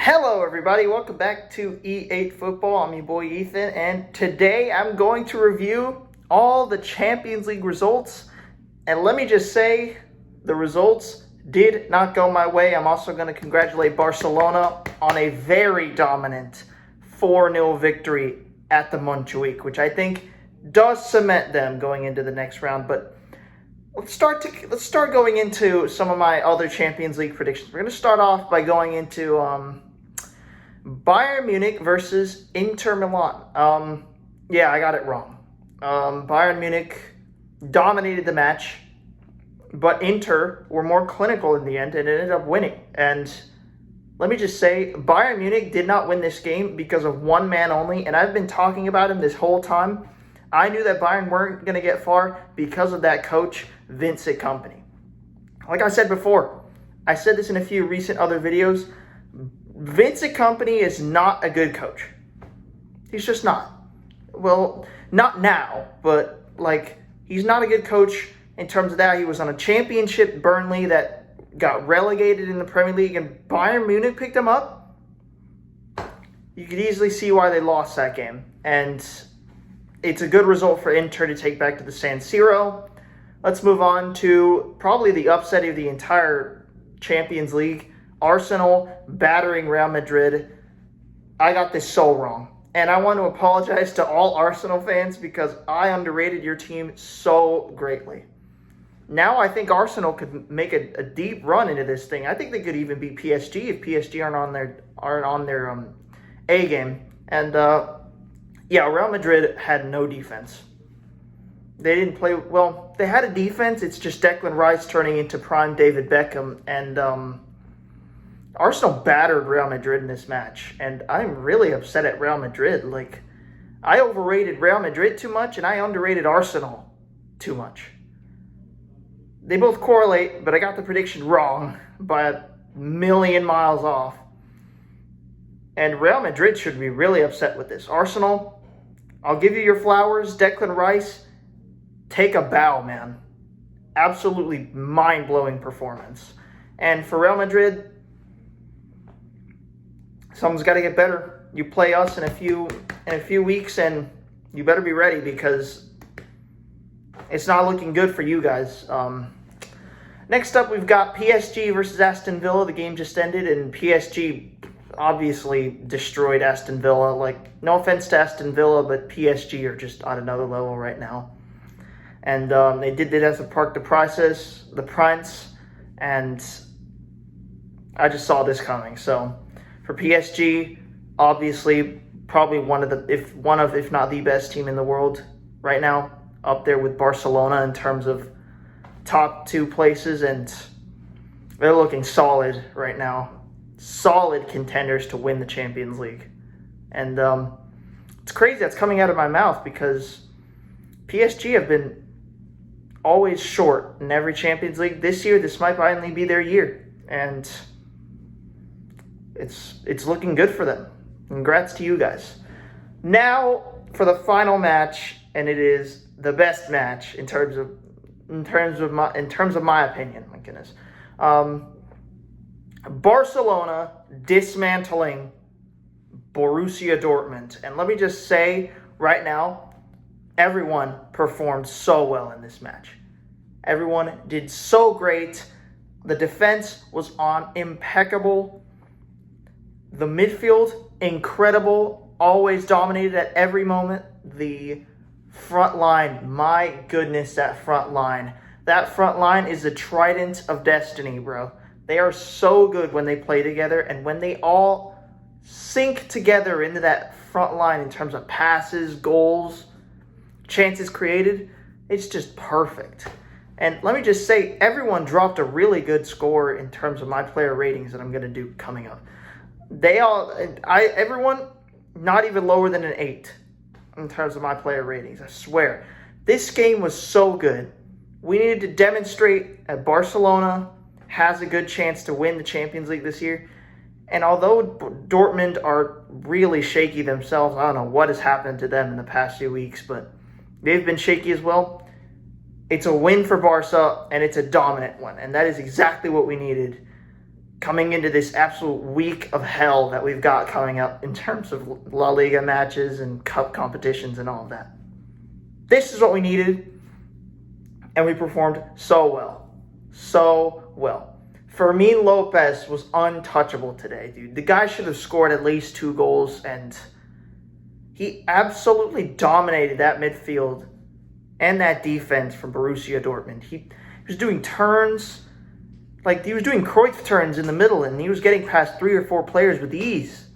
Hello everybody, welcome back to E8 Football. I'm your boy Ethan, and today I'm going to review all the Champions League results. And let me just say, the results did not go my way. I'm also going to congratulate Barcelona on a very dominant 4-0 victory at the Montjuic, which I think does cement them going into the next round. But let's start going into some of my other Champions League predictions. We're going to start off by going into Bayern Munich versus Inter Milan. Yeah, I got it wrong. Bayern Munich dominated the match, but Inter were more clinical in the end and ended up winning. And let me just say, Bayern Munich did not win this game because of one man only, and I've been talking about him this whole time. I knew that Bayern weren't going to get far because of that coach, Vincent Kompany. Like I said before, I said this in a few recent other videos, Vincent Kompany is not a good coach. He's just not. Well, not now, but he's not a good coach in terms of that. He was on a championship Burnley that got relegated in the Premier League, and Bayern Munich picked him up. You could easily see why they lost that game. And it's a good result for Inter to take back to the San Siro. Let's move on to probably the upset of the entire Champions League. Arsenal battering Real Madrid. I got this so wrong. And I want to apologize to all Arsenal fans because I underrated your team so greatly. Now I think Arsenal could make a deep run into this thing. I think they could even beat PSG if PSG aren't on their A game. And yeah, Real Madrid had no defense. They didn't play well. They had a defense. It's just Declan Rice turning into prime David Beckham, and Arsenal battered Real Madrid in this match, and I'm really upset at Real Madrid. I overrated Real Madrid too much, and I underrated Arsenal too much. They both correlate, but I got the prediction wrong by a million miles off. And Real Madrid should be really upset with this. Arsenal, I'll give you your flowers. Declan Rice, take a bow, man. Absolutely mind-blowing performance. And for Real Madrid, something's got to get better. You play us in a few weeks, and you better be ready because it's not looking good for you guys. Next up, we've got PSG versus Aston Villa. The game just ended, and PSG obviously destroyed Aston Villa. No offense to Aston Villa, but PSG are just on another level right now. And they did it as a Parc des Princes, and I just saw this coming. So for PSG, obviously probably if not the best team in the world right now, up there with Barcelona in terms of top two places, and they're looking solid right now. Solid contenders to win the Champions League. And it's crazy that's coming out of my mouth because PSG have been always short in every Champions League. This year, this might finally be their year. And it's looking good for them. Congrats to you guys. Now for the final match, and it is the best match in terms of my opinion. My goodness, Barcelona dismantling Borussia Dortmund, and let me just say right now, everyone performed so well in this match. Everyone did so great. The defense was impeccable. The midfield, incredible, always dominated at every moment. The front line, my goodness, that front line. That front line is the trident of destiny, bro. They are so good when they play together, and when they all sync together into that front line in terms of passes, goals, chances created, it's just perfect. And let me just say, everyone dropped a really good score in terms of my player ratings that I'm going to do coming up. Everyone, not even lower than an 8 in terms of my player ratings. I swear. This game was so good. We needed to demonstrate that Barcelona has a good chance to win the Champions League this year. And although Dortmund are really shaky themselves, I don't know what has happened to them in the past few weeks, but they've been shaky as well. It's a win for Barca, and it's a dominant one. And that is exactly what we needed. coming into this absolute week of hell that we've got coming up in terms of La Liga matches and cup competitions and all of that. This is what we needed, and we performed so well. So well. Fermin Lopez was untouchable today, dude. The guy should have scored at least 2 goals, and he absolutely dominated that midfield and that defense from Borussia Dortmund. He was doing turns, like he was doing Cruyff turns in the middle, and he was getting past 3 or 4 players with ease.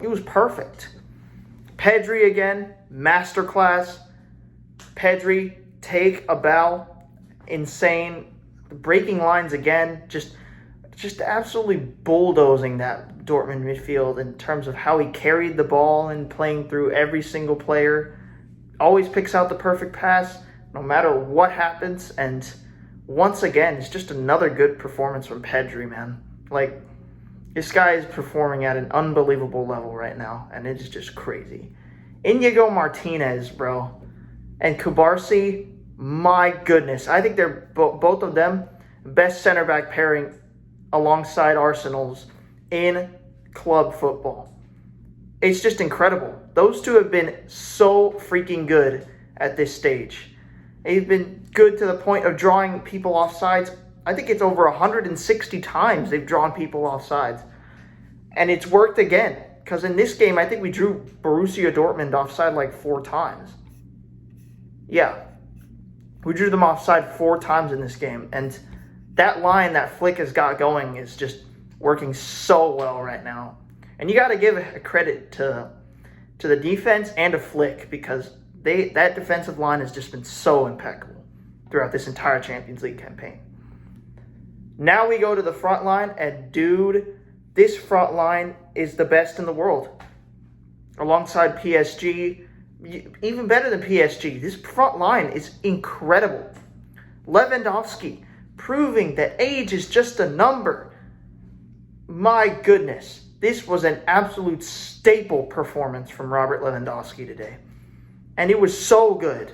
It was perfect. Pedri again, masterclass. Pedri, take a bow. Insane. Breaking lines again, just absolutely bulldozing that Dortmund midfield in terms of how he carried the ball and playing through every single player. Always picks out the perfect pass, no matter what happens. And once again, it's just another good performance from Pedri, man. Like, this guy is performing at an unbelievable level right now, and it's just crazy. Inigo Martinez, bro, and Kubarsi, my goodness. I think they're both of them best center back pairing alongside Arsenal's in club football. It's just incredible. Those two have been so freaking good at this stage. They've been good to the point of drawing people off sides. I think it's over 160 times they've drawn people off sides. And it's worked again. Because in this game, I think we drew Borussia Dortmund offside like 4 times. Yeah. We drew them offside 4 times in this game. And that line that Flick has got going is just working so well right now. And you got to give a credit to the defense and to Flick, because that defensive line has just been so impeccable throughout this entire Champions League campaign. Now we go to the front line, and dude, this front line is the best in the world. Alongside PSG, even better than PSG. This front line is incredible. Lewandowski, proving that age is just a number. My goodness, this was an absolute staple performance from Robert Lewandowski today. And it was so good.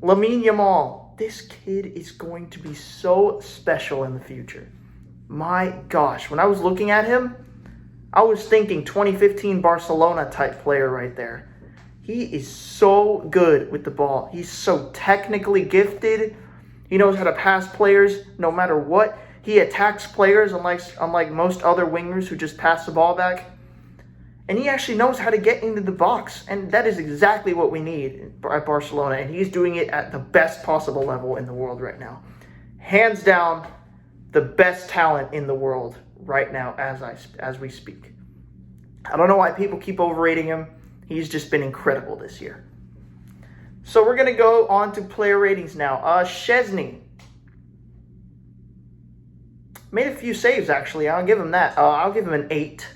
Lamine Yamal, this kid is going to be so special in the future. My gosh, when I was looking at him, I was thinking 2015 Barcelona type player right there. He is so good with the ball. He's so technically gifted. He knows how to pass players no matter what. He attacks players unlike most other wingers who just pass the ball back. And he actually knows how to get into the box. And that is exactly what we need at Barcelona. And he's doing it at the best possible level in the world right now. Hands down, the best talent in the world right now as we speak. I don't know why people keep overrating him. He's just been incredible this year. So we're going to go on to player ratings now. Szczesny made a few saves, actually. I'll give him that. I'll give him an 8.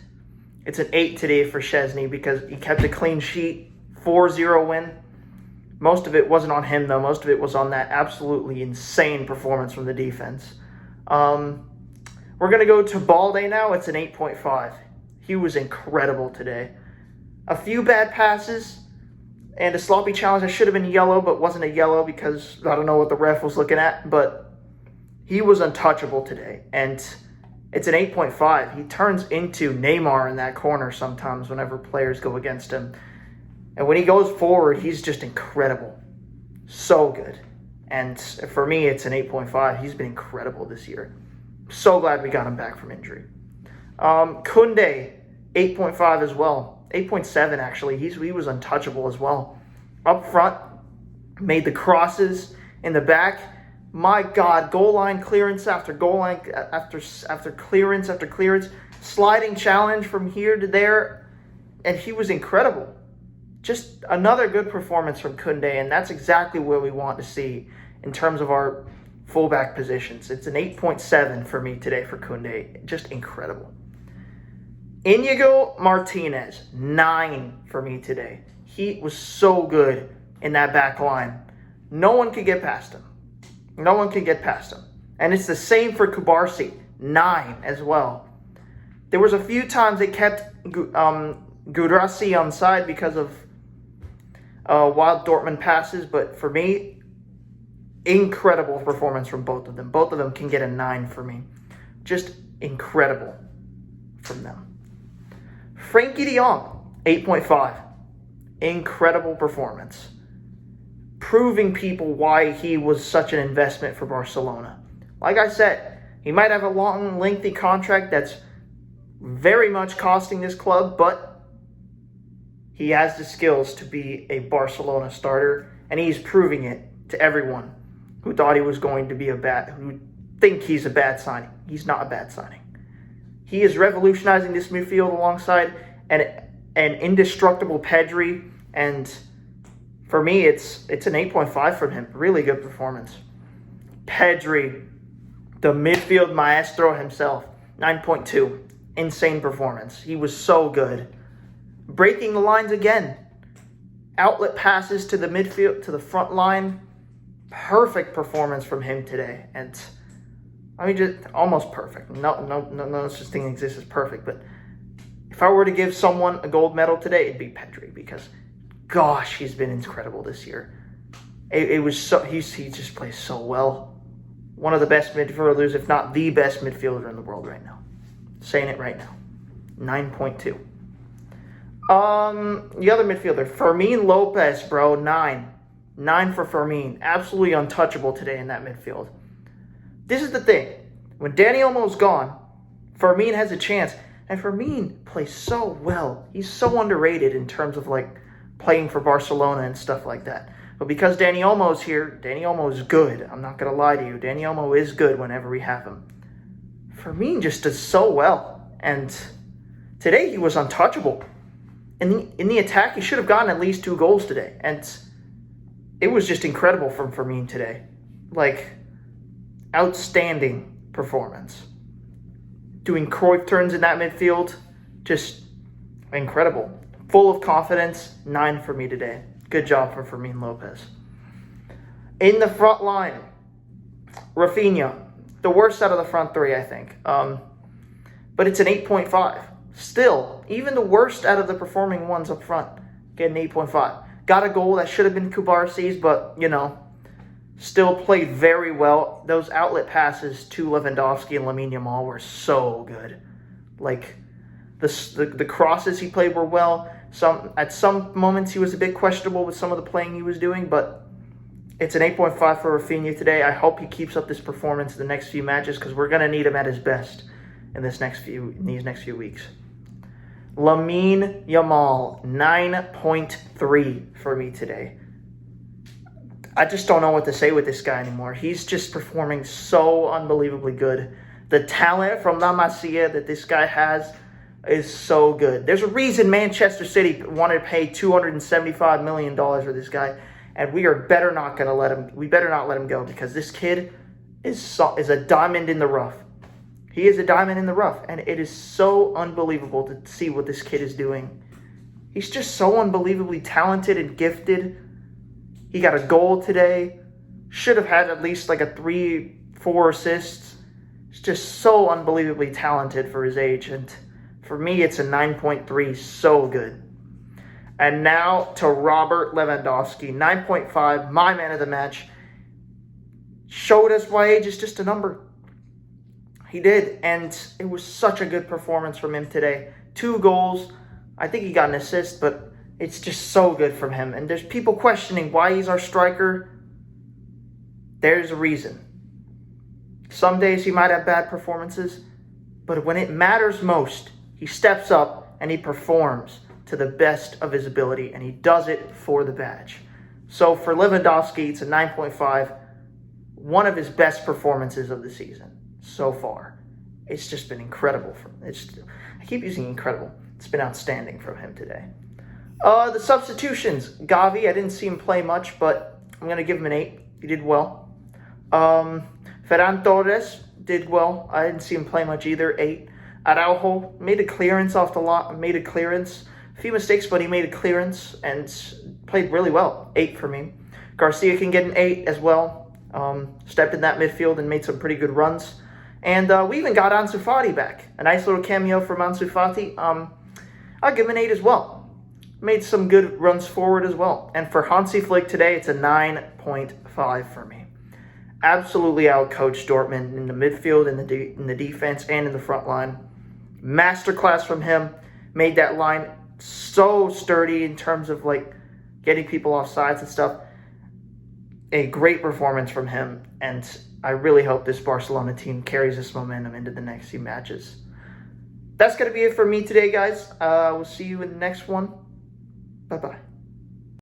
It's an 8 today for Szczesny because he kept a clean sheet. 4-0 win. Most of it wasn't on him, though. Most of it was on that absolutely insane performance from the defense. We're going to go to Balde now. It's an 8.5. He was incredible today. A few bad passes and a sloppy challenge that should have been yellow, but wasn't a yellow because I don't know what the ref was looking at. But he was untouchable today, and it's an 8.5. He turns into Neymar in that corner sometimes whenever players go against him. And when he goes forward, he's just incredible. So good. And for me, it's an 8.5. He's been incredible this year. So glad we got him back from injury. Koundé, 8.5 as well. 8.7 actually. He was untouchable as well. Up front, made the crosses in the back. My God, goal line clearance after goal line after clearance after clearance, sliding challenge from here to there, and he was incredible. Just another good performance from Koundé, and that's exactly what we want to see in terms of our fullback positions. It's an 8.7 for me today for Koundé. Just incredible. Inigo Martinez, 9 for me today. He was so good in that back line. No one could get past him. No one could get past him. And it's the same for Kubarsi, 9 as well. There was a few times they kept Gudrassi on side because of wild Dortmund passes, but for me, incredible performance from both of them. Both of them can get a 9 for me. Just incredible from them. Frankie de Jong, 8.5. Incredible performance. Proving people why he was such an investment for Barcelona. Like I said, he might have a long, lengthy contract that's very much costing this club, but he has the skills to be a Barcelona starter, and he's proving it to everyone who thought he was going to be who think he's a bad signing. He's not a bad signing. He is revolutionizing this midfield alongside an indestructible Pedri, and for me, it's an 8.5 from him. Really good performance. Pedri, the midfield maestro himself, 9.2. Insane performance. He was so good. Breaking the lines again. Outlet passes to the midfield, to the front line. Perfect performance from him today. And I mean, just almost perfect. No such thing exists as perfect. But if I were to give someone a gold medal today, it'd be Pedri, because gosh, he's been incredible this year. It was so he just plays so well. One of the best midfielders, if not the best midfielder in the world right now. Saying it right now. 9.2. The other midfielder, Fermin Lopez, bro, 9. 9 for Fermin. Absolutely untouchable today in that midfield. This is the thing. When Dani Olmo's gone, Fermin has a chance. And Fermin plays so well. He's so underrated in terms of like playing for Barcelona and stuff like that. But because Dani Olmo's here, Dani Olmo is good. I'm not going to lie to you. Dani Olmo is good whenever we have him. Fermin just does so well. And today he was untouchable. In the attack, he should have gotten at least 2 goals today. And it was just incredible from Fermin today. Like, outstanding performance. Doing Cruyff turns in that midfield, just incredible. Full of confidence, 9 for me today. Good job for Fermin Lopez. In the front line, Rafinha. The worst out of the front 3, I think. But it's an 8.5. Still, even the worst out of the performing ones up front get an 8.5. Got a goal that should have been Kubarsi's, but, you know, still played very well. Those outlet passes to Lewandowski and Lamine Yamal were so good. Like, the crosses he played were well. At some moments he was a bit questionable with some of the playing he was doing, but it's an 8.5 for Rafinha today. I hope he keeps up this performance in the next few matches, because we're going to need him at his best in these next few weeks. Lamine Yamal, 9.3 for me today. I just don't know what to say with this guy anymore. He's just performing so unbelievably good. The talent from La Masia that this guy has is so good. There's a reason Manchester City wanted to pay $275 million for this guy, and we better not let him go, because this kid is a diamond in the rough. He is a diamond in the rough, and it is so unbelievable to see what this kid is doing. He's just so unbelievably talented and gifted. He got a goal today. Should have had at least like a 3-4 assists. He's just so unbelievably talented for his age, and for me, it's a 9.3. So good. And now to Robert Lewandowski, 9.5, my man of the match. Showed us why age is just a number. He did, and it was such a good performance from him today. 2 goals. I think he got an assist, but it's just so good from him. And there's people questioning why he's our striker. There's a reason. Some days he might have bad performances, but when it matters most, he steps up and he performs to the best of his ability, and he does it for the badge. So for Lewandowski, it's a 9.5. One of his best performances of the season so far. It's just been incredible. I keep using incredible. It's been outstanding from him today. The substitutions. Gavi, I didn't see him play much, but I'm going to give him an 8. He did well. Ferran Torres did well. I didn't see him play much either. 8. Araujo made a clearance off the lot. Made a clearance. A few mistakes, but he made a clearance and played really well. 8 for me. Garcia can get an 8 as well. Stepped in that midfield and made some pretty good runs. And we even got Ansu Fati back. A nice little cameo from Ansu Fati. I'll give him an 8 as well. Made some good runs forward as well. And for Hansi Flick today, it's a 9.5 for me. absolutely outcoached Dortmund in the midfield, in the defense, and in the front line. Masterclass from him. Made that line so sturdy in terms of like getting people off sides and stuff. A great performance from him, and I really hope this Barcelona team carries this momentum into the next few matches. That's going to be it for me today, guys. We'll see you in the next one. Bye-bye.